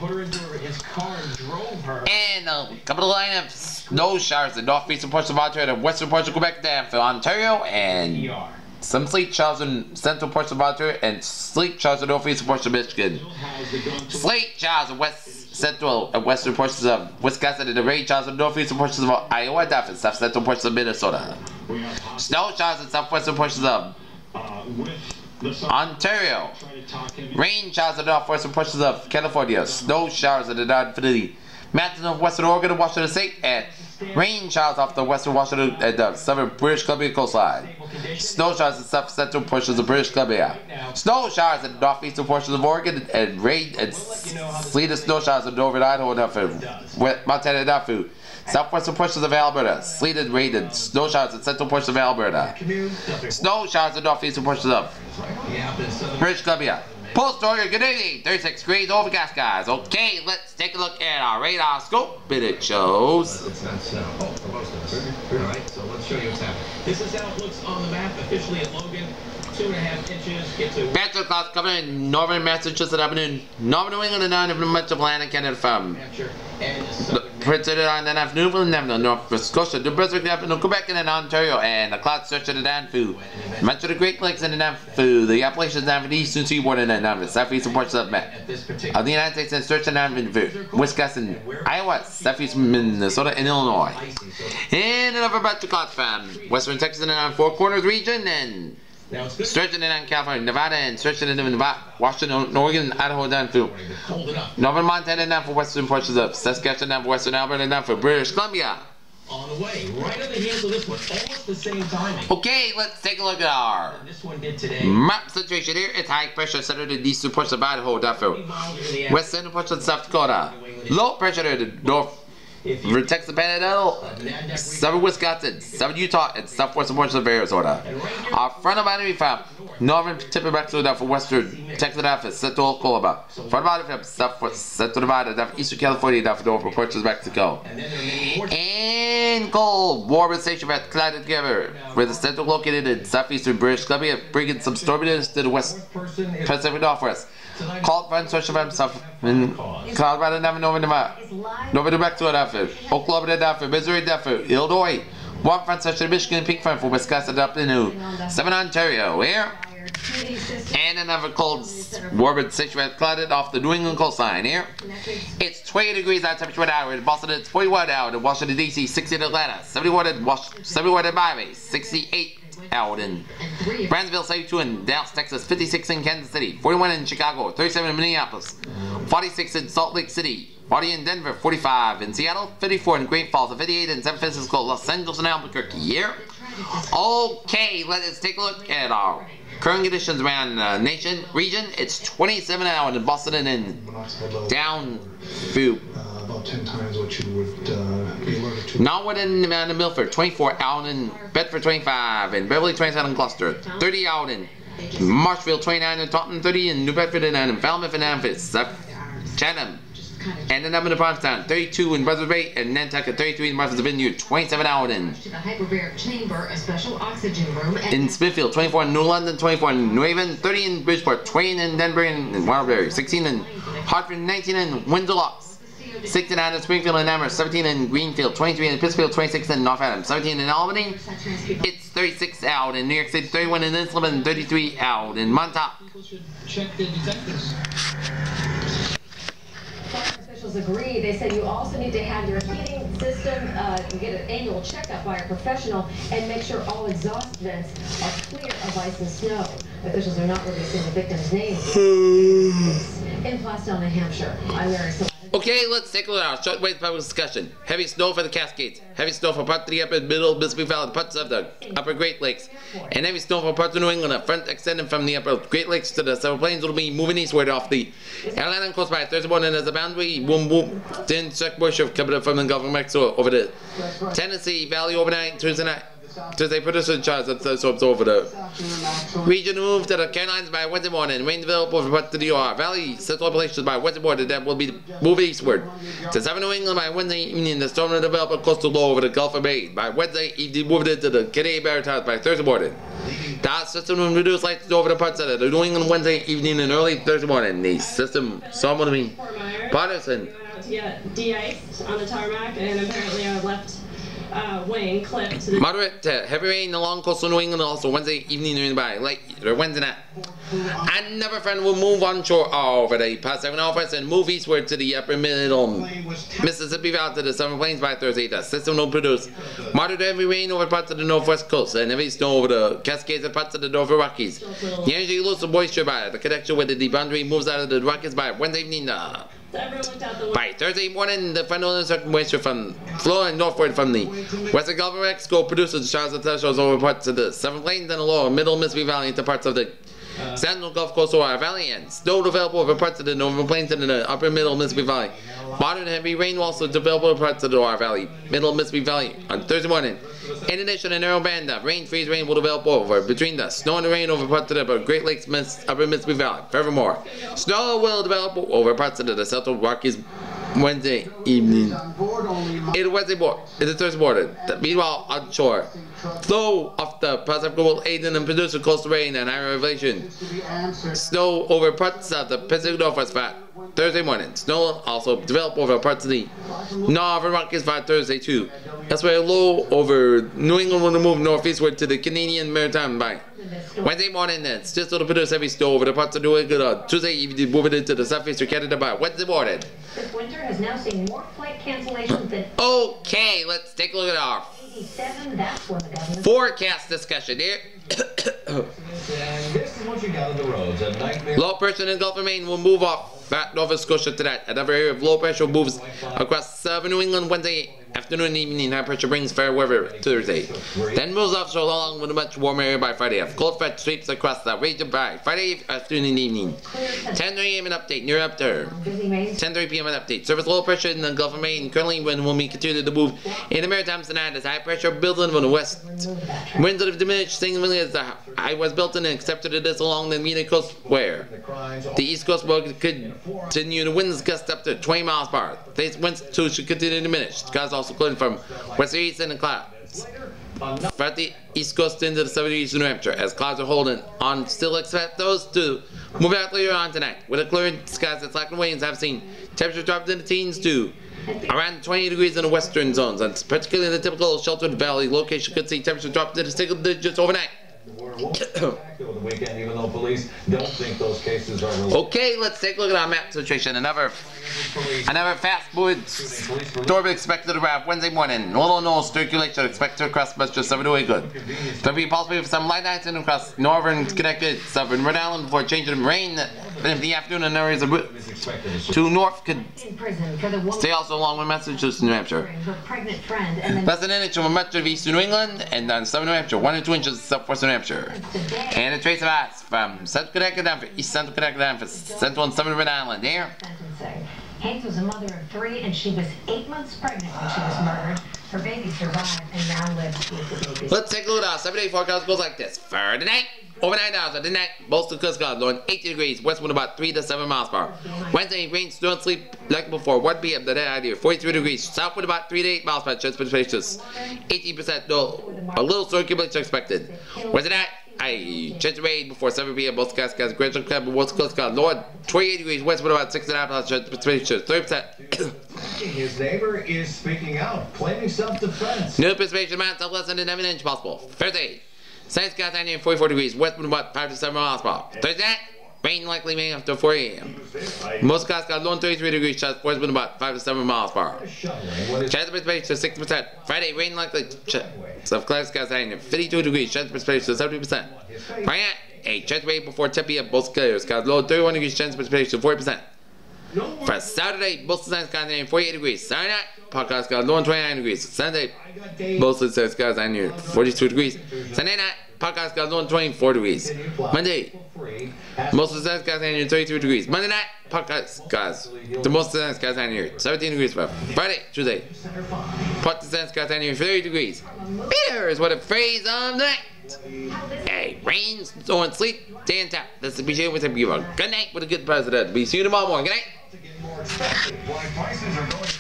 put her into his car and drove her. And couple of lineups, snow showers in northeastern portions of Ontario, western portions of Quebec, down for Ontario, and some sleet showers in central portions of Ontario, and sleet showers in northeastern portions of Michigan. Sleet showers in west central and western portions of Wisconsin, and the rain showers in northeastern portions of Iowa, down for south central portions of Minnesota. Snow showers in southwestern portions of Ontario. Rain showers in northwestern portions of California. Snow showers in the non-infinity mountains of western Oregon and Washington State, and rain showers off the western Washington and the southern British Columbia coastline. Snow showers in south-central portions of British Columbia. Snow showers in northeastern portions of Oregon, and rain and sleet and snow showers in northern Idaho and Montana and Nafu. Southwestern portions of Alberta. Sleet and rain and snow showers in central portions of Alberta. Snow showers in northeastern portions of British Columbia. Post Oregon, good evening. 36 degrees overcast, guys. Okay, let's take a look at our radar scope. And it shows. It's not snow. Most of it. Alright, so let's show you what's happening. This is how it looks on the map officially at Logan. 2.5 inches. Get to Batch of clouds covering in northern Massachusetts afternoon, northern New England, and none of much of land and Canada from Prince Edward Island and afternoon, Newfoundland, Nova Scotia, New Brunswick, afternoon, Quebec, and Ontario, and the clouds stretch to the Danfu. Much of the Great Lakes and the Danfu, the Appalachians down for the eastern seaboard and the southeastern portions of the United States, and stretch to the Wisconsin, Iowa, southeastern Minnesota, and Illinois. And another batch of clouds from western Texas and the Four Corners region, and stretching in California, Nevada, and stretching in Nevada, Washington, Oregon, Idaho, down through northern Montana, down for western portions of Saskatchewan, down for western Alberta, down for British Columbia. On the way, right on the heels of this one, almost the same timing. Okay, let's take a look at our map situation here. It's high pressure centered in the eastern portions of Idaho, down for west central portions of South Dakota. Low pressure in the north. Texas Panhandle, southern Wisconsin, southern Utah, and southwestern portions of Arizona. Our front of boundary from northern tip of Mexico down for western Texas down for central Oklahoma. Front of boundary from southwest central Nevada down for eastern California down for northern portions of Mexico. And cold, warm and stationary collided together with the central located in southeastern British Columbia, bringing some storminess to the west Pacific Northwest. Cold front stretching from south in Colorado, Northern Nevada, Northern New Mexico, Oklahoma, Missouri, Illinois. Warm front stretching Michigan, pink front for Wisconsin up into 7 Ontario. Here. And another cold, warm and stationary clouded off the New England coastline. Here. It's 20 degrees on temperature 1 hour in Boston. It's 41 out in Washington, D.C., 60 in Atlanta, 71 in Miami, 68 out in Brownsville, 72 in Dallas, Texas, 56 in Kansas City, 41 in Chicago, 37 in Minneapolis, 46 in Salt Lake City, 40 in Denver, 45 in Seattle, 54 in Great Falls, 58 in San Francisco, Los Angeles, and Albuquerque. Here. Okay, let's take a look at our current conditions around the nation region. It's 27 out in Boston and in down through about 10 times what you would be allergic to. Norwood and Milford, 24 out in Bedford, 25 in Beverly, 27 in Gloucester, 30 out in Marshfield, 29 in Taunton, 30 in New Bedford, and in Falmouth and Memphis, Chatham, and then up in Provincetown, 32 in Buzzard Bay, and Nantucket, 33 in Martha's Vineyard, 27 out in Smithfield, 24 in New London, 24 in New Haven, 30 in Bridgeport, 20 in Denver and Waterbury, 16 in Hartford, 19 in Windsor Locks, 69 in Springfield and Amherst, 17 in Greenfield, 23 in Pittsfield, 26 in North Adams, 17 in Albany. It's 36 out in New York City, 31 in Islip, and 33 out in Montauk. Officials agree. They said you also need to have your heating system, get an annual checkup by a professional, and make sure all exhaust vents are clear of ice and snow. Officials are not releasing the victim's names. In Plastown, New Hampshire. I'm Mary. Okay, let's take a look at our shortwave public discussion. Heavy snow for the Cascades, heavy snow for parts of the upper middle Mississippi Valley, parts of the upper Great Lakes, and heavy snow for parts of New England. A front extending from the upper Great Lakes to the Central Plains will be moving eastward off the Atlantic coast by Thursday morning as the boundary thin circular moisture coming up from the Gulf of Mexico over the Tennessee Valley overnight Tuesday night. Tuesday, producer charge that slopes over the region move to the Carolinas by Wednesday morning. Rain develop over parts of the UR Valley. Central Appalachians by Wednesday morning. That will be move eastward to 7 New England by Wednesday evening. The storm will develop a coastal low over the Gulf of Maine by Wednesday evening. Moved into the Canadian Maritimes by Thursday morning. That system will reduce lights over the parts of the New England Wednesday evening and early Thursday morning. The system saw one of me. Patterson. To get de-iced on the tarmac, and apparently our left wing clipped to the Moderate to heavy rain along coastal New England also Wednesday evening and by late or Wednesday night. Another friend will move onshore over the past 7 hours and move eastward to the upper middle Mississippi Valley to the Southern Plains by Thursday. The system will produce moderate to heavy rain over parts of the northwest coast and heavy snow over the Cascades and parts of the Northern Rockies. The energy loses moisture by the connection with the boundary moves out of the Rockies by Wednesday evening. By Thursday morning, the final uncertain moisture from flowing northward from the western Gulf of Mexico produces showers and thunderstorms over parts of the Southern Plains and the lower middle Mississippi Valley into parts of the Central Gulf Coast Ohio Valley, and snow develop over parts of the Northern Plains and the upper middle Mississippi Valley. Moderate heavy rain will also develop over parts of the Ohio Valley, middle Mississippi Valley on Thursday morning. In addition, a narrow band of freeze rain will develop over between the snow and the rain over parts of the Great Lakes, upper Mississippi Valley. Furthermore, snow will develop over parts of the Central Rockies Wednesday evening. It's Thursday morning. Meanwhile, onshore, flow of the Pacific will aid in and produce a coastal rain and high elevation. Snow over parts of the Pacific Northwest by Thursday morning. Snow will also develop over parts of the Northern Rockies by Thursday too. That's why a low over New England will move northeastward to the Canadian Maritime by Wednesday morning. Then still to produce heavy snow over the parts of New England on Tuesday evening, moving into the southeastern Canada by Wednesday morning. This winter has now seen more flight cancellations than. Okay, let's take a look at our 87. That's when the government. forecast discussion here. This is what you got on the roads. A nightmare. Low pressure in the Gulf of Maine will move off Nova Scotia tonight. Another area of low pressure moves across southern New England Wednesday afternoon and evening. High pressure brings fair weather Thursday. Then moves offshore along with a much warmer area by Friday. A cold front sweeps across the region by Friday afternoon and evening. 10 a.m. an update near up to 10:30 p.m. an update. Surface low pressure in the Gulf of Maine currently wind will be continued to move in the Maritimes tonight as high pressure builds in from the west. Winds that have diminished significantly as the high was built in and accepted this along the Atlantic coast where the east coast will continue. The winds gust up to 20 miles per hour. These winds too should continue to diminish. Clouds also clearing from west east and the clouds. From the east coast into the southern east of New Hampshire as clouds are holding on. Still expect those to move out later on tonight. With a clearing skies that slacking winds have seen temperature drop in the teens to around 20 degrees in the western zones, and particularly in the typical sheltered valley location could see temperature drop to the single digits overnight. Okay, let's take a look at our map situation. Another fast moving storm expected to arrive Wednesday morning. Northern and north circulation expected to cross much of 7 to 8 good. There will be possibly for some light nights and across northern Connecticut, southern Rhode Island before changing to rain in the afternoon in areas of to north could stay also along with Massachusetts and New Hampshire. Less than an inch from much of eastern New England and then southern New Hampshire, 1 to 2 inches southwestern New Hampshire. And a trace of ice from central Connecticut down for east central Connecticut down for central and southern Rhode Island. Here. Hayes was a mother of 3 and she was 8 months pregnant when she was murdered. Her baby survived and now lives with the baby. Let's take a look at our 7-day forecast. Goes like this. For tonight, overnight hours of the night, Boston Coast Guard blowing 80 degrees, west wind about 3 to 7 miles per hour. Wednesday, rain, snow, and sleep like before. 1 p.m. the day idea, 43 degrees, south wind about 3 to 8 miles per hour. Precipitation 18%, no, a little circulation expected. Wednesday night, chance of rain before 7 p.m. Most skies gradual cloud, but west coast Guard lower 28 degrees, west wind about 6.5 miles per hour. Precipitation 30%. His neighbor is speaking out, claiming self-defense. No precipitation amounts of less than an inch possible. Thursday, sunny skies 44 degrees, west wind about 5 to 7 miles per hour. Thursday, rain likely may after 4 a.m. Most skies got low 33 degrees, west wind about 5 to 7 miles per hour. Chance of precipitation 60%. Friday, rain likely, cloud skies 52 degrees, chance of precipitation 70%. Friday, a chance of rain before 10 p.m. Both skies got low 31 degrees, chance of precipitation 40%. For Saturday, most of the skies 48 degrees. Saturday night, podcast got low 29 degrees. Sunday, most of the skies 42 degrees. Sunday night, podcast skies on 24 degrees. Monday, most of the sun skies down here 32 degrees. Monday night, podcast skies. The most of the sun skies down here 17 degrees. Friday, Tuesday, part the sun skies down here 30 degrees. Here's what a phrase of the night. Hey, rain, snow, and sleep, day and tap. That's the BJ with a good night with a good president. We see you tomorrow morning. Good night.